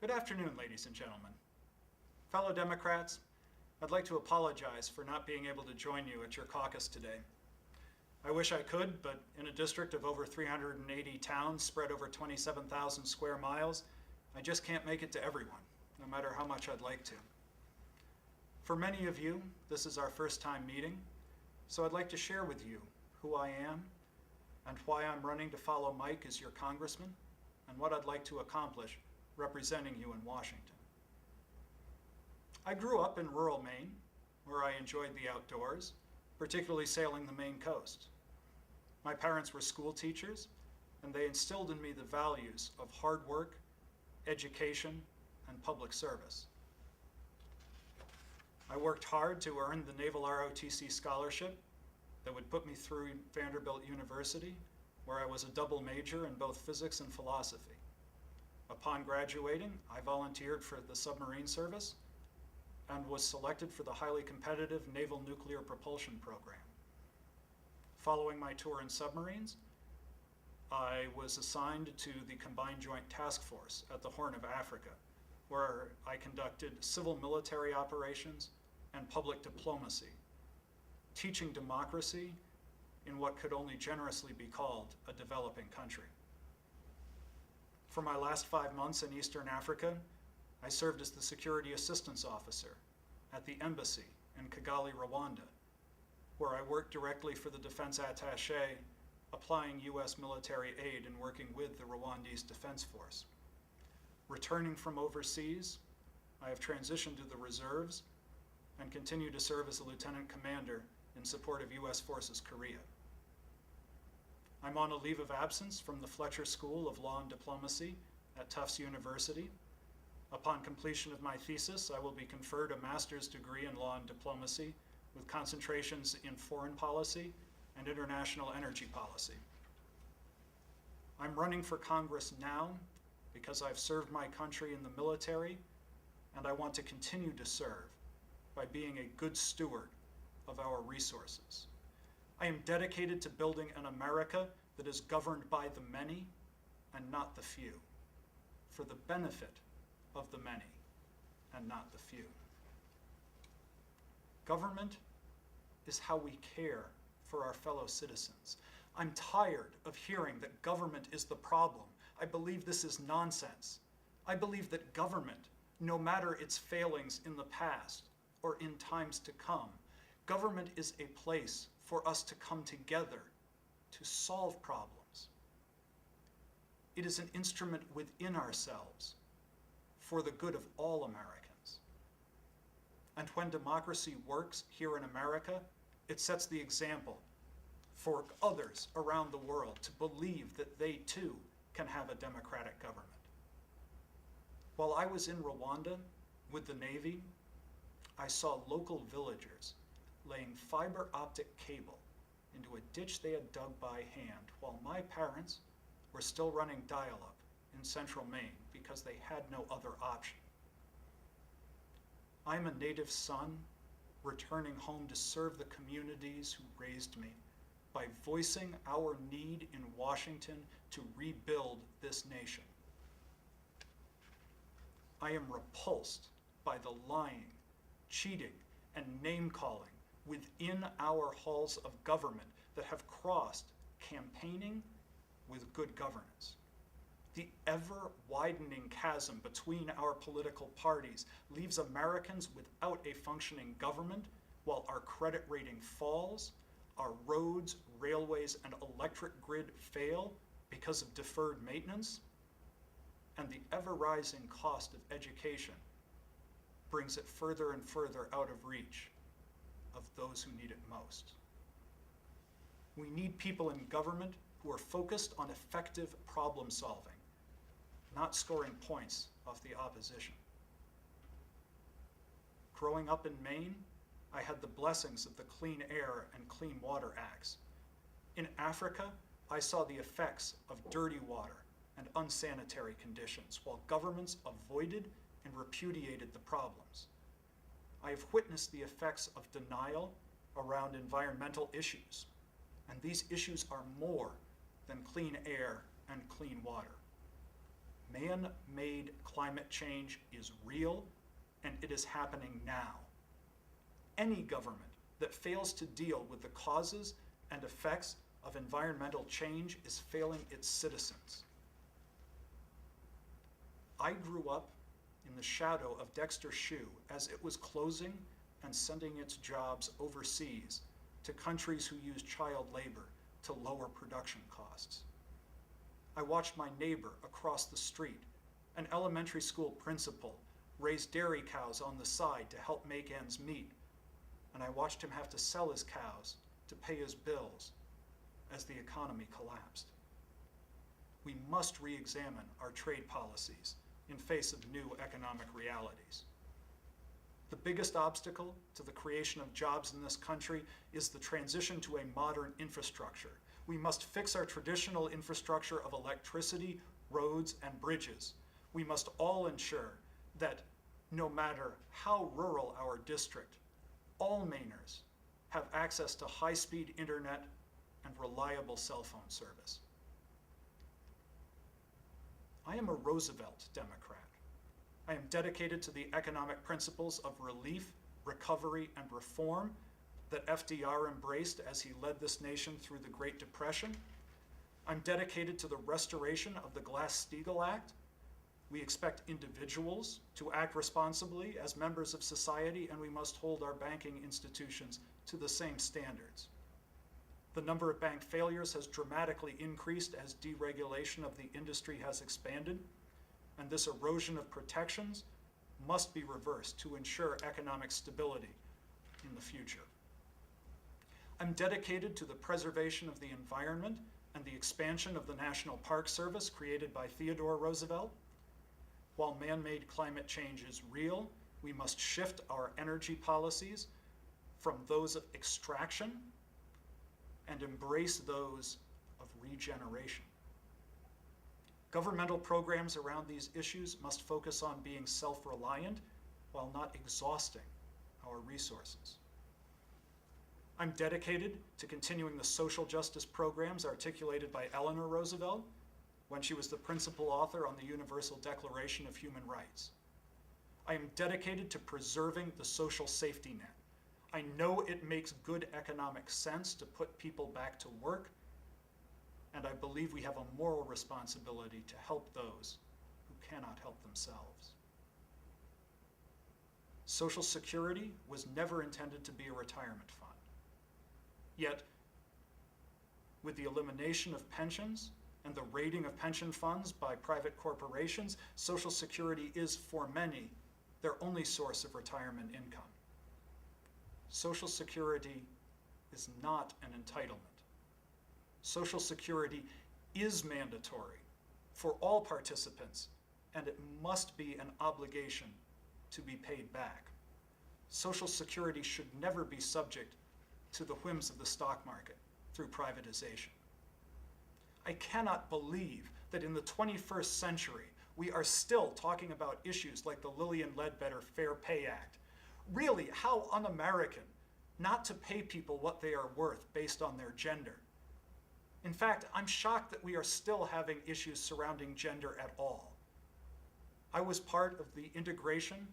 Good afternoon, ladies and gentlemen. Fellow Democrats, I'd like to apologize for not being able to join you at your caucus today. I wish I could, but in a district of over 380 towns spread over 27,000 square miles, I just can't make it to everyone, no matter how much I'd like to. For many of you, this is our first time meeting, so I'd like to share with you who I am and why I'm running to follow Mike as your congressman and what I'd like to accomplish representing you in Washington. I grew up in rural Maine, where I enjoyed the outdoors, particularly sailing the Maine coast. My parents were school teachers, and they instilled in me the values of hard work, education, and public service. I worked hard to earn the Naval ROTC scholarship that would put me through Vanderbilt University, where I was a double major in both physics and philosophy. Upon graduating, I volunteered for the submarine service and was selected for the highly competitive Naval Nuclear Propulsion Program. Following my tour in submarines, I was assigned to the Combined Joint Task Force at the Horn of Africa, where I conducted civil military operations and public diplomacy, teaching democracy in what could only generously be called a developing country. For my last 5 months in Eastern Africa, I served as the Security Assistance Officer at the embassy in Kigali, Rwanda, where I worked directly for the Defense Attaché, applying U.S. military aid and working with the Rwandese Defense Force. Returning from overseas, I have transitioned to the reserves and continue to serve as a lieutenant commander in support of U.S. Forces Korea. I'm on a leave of absence from the Fletcher School of Law and Diplomacy at Tufts University. Upon completion of my thesis, I will be conferred a master's degree in law and diplomacy with concentrations in foreign policy and international energy policy. I'm running for Congress now because I've served my country in the military, and I want to continue to serve by being a good steward of our resources. I am dedicated to building an America that is governed by the many and not the few, for the benefit of the many and not the few. Government is how we care for our fellow citizens. I'm tired of hearing that government is the problem. I believe this is nonsense. I believe that government, no matter its failings in the past or in times to come, government is a place for us to come together to solve problems. It is an instrument within ourselves for the good of all Americans. And when democracy works here in America, it sets the example for others around the world to believe that they too can have a democratic government. While I was in Rwanda with the Navy, I saw local villagers laying fiber optic cable into a ditch they had dug by hand, while my parents were still running dial-up in central Maine because they had no other option. I'm a native son returning home to serve the communities who raised me by voicing our need in Washington to rebuild this nation. I am repulsed by the lying, cheating, and name-calling within our halls of government that have crossed campaigning with good governance. The ever-widening chasm between our political parties leaves Americans without a functioning government while our credit rating falls, our roads, railways, and electric grid fail because of deferred maintenance, and the ever-rising cost of education brings it further and further out of reach of those who need it most. We need people in government who are focused on effective problem solving, not scoring points off the opposition. Growing up in Maine, I had the blessings of the Clean Air and Clean Water Acts. In Africa, I saw the effects of dirty water and unsanitary conditions, while governments avoided and repudiated the problems. I have witnessed the effects of denial around environmental issues, and these issues are more than clean air and clean water. Man-made climate change is real, and it is happening now. Any government that fails to deal with the causes and effects of environmental change is failing its citizens. I grew up in the shadow of Dexter Shoe as it was closing and sending its jobs overseas to countries who use child labor to lower production costs. I watched my neighbor across the street, an elementary school principal, raise dairy cows on the side to help make ends meet, and I watched him have to sell his cows to pay his bills as the economy collapsed. We must re-examine our trade policies in face of new economic realities. The biggest obstacle to the creation of jobs in this country is the transition to a modern infrastructure. We must fix our traditional infrastructure of electricity, roads, and bridges. We must all ensure that no matter how rural our district, all Mainers have access to high-speed internet and reliable cell phone service. I am a Roosevelt Democrat. I am dedicated to the economic principles of relief, recovery, and reform that FDR embraced as he led this nation through the Great Depression. I'm dedicated to the restoration of the Glass-Steagall Act. We expect individuals to act responsibly as members of society, and we must hold our banking institutions to the same standards. The number of bank failures has dramatically increased as deregulation of the industry has expanded, and this erosion of protections must be reversed to ensure economic stability in the future. I'm dedicated to the preservation of the environment and the expansion of the National Park Service created by Theodore Roosevelt. While man-made climate change is real, we must shift our energy policies from those of extraction and embrace those of regeneration. Governmental programs around these issues must focus on being self-reliant while not exhausting our resources. I'm dedicated to continuing the social justice programs articulated by Eleanor Roosevelt when she was the principal author on the Universal Declaration of Human Rights. I am dedicated to preserving the social safety net. I know it makes good economic sense to put people back to work, and I believe we have a moral responsibility to help those who cannot help themselves. Social Security was never intended to be a retirement fund. Yet, with the elimination of pensions and the raiding of pension funds by private corporations, Social Security is, for many, their only source of retirement income. Social Security is not an entitlement. Social Security is mandatory for all participants, and it must be an obligation to be paid back. Social Security should never be subject to the whims of the stock market through privatization. I cannot believe that in the 21st century, we are still talking about issues like the Lillian Ledbetter Fair Pay Act. Really, how un-American not to pay people what they are worth based on their gender. In fact, I'm shocked that we are still having issues surrounding gender at all. I was part of the integration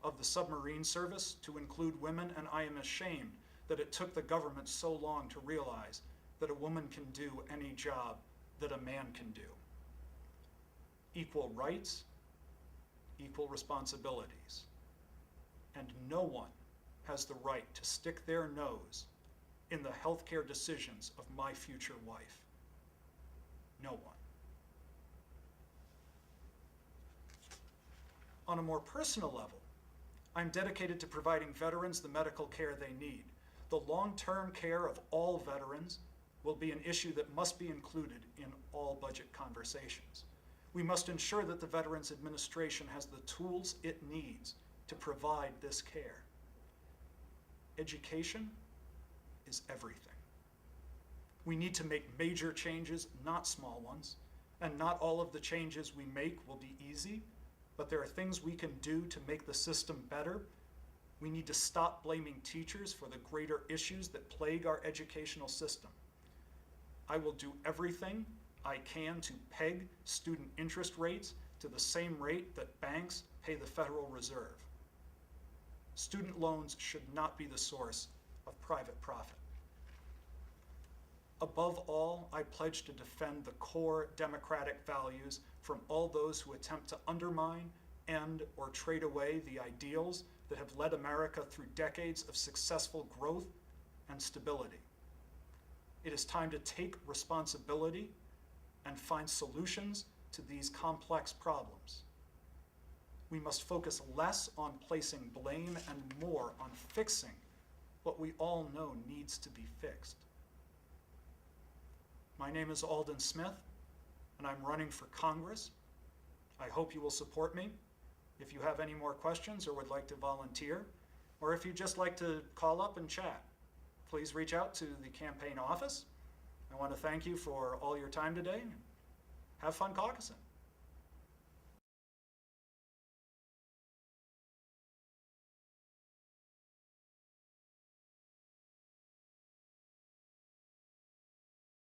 of the submarine service to include women, and I am ashamed that it took the government so long to realize that a woman can do any job that a man can do. Equal rights, equal responsibilities. And no one has the right to stick their nose in the healthcare decisions of my future wife. No one. On a more personal level, I'm dedicated to providing veterans the medical care they need. The long-term care of all veterans will be an issue that must be included in all budget conversations. We must ensure that the Veterans Administration has the tools it needs to provide this care. Education is everything. We need to make major changes, not small ones, and not all of the changes we make will be easy, but there are things we can do to make the system better. We need to stop blaming teachers for the greater issues that plague our educational system. I will do everything I can to peg student interest rates to the same rate that banks pay the Federal Reserve. Student loans should not be the source of private profit. Above all, I pledge to defend the core democratic values from all those who attempt to undermine, end, or trade away the ideals that have led America through decades of successful growth and stability. It is time to take responsibility and find solutions to these complex problems. We must focus less on placing blame and more on fixing what we all know needs to be fixed. My name is Alden Smith, and I'm running for Congress. I hope you will support me. If you have any more questions or would like to volunteer, or if you'd just like to call up and chat, please reach out to the campaign office. I want to thank you for all your time today. Have fun caucusing.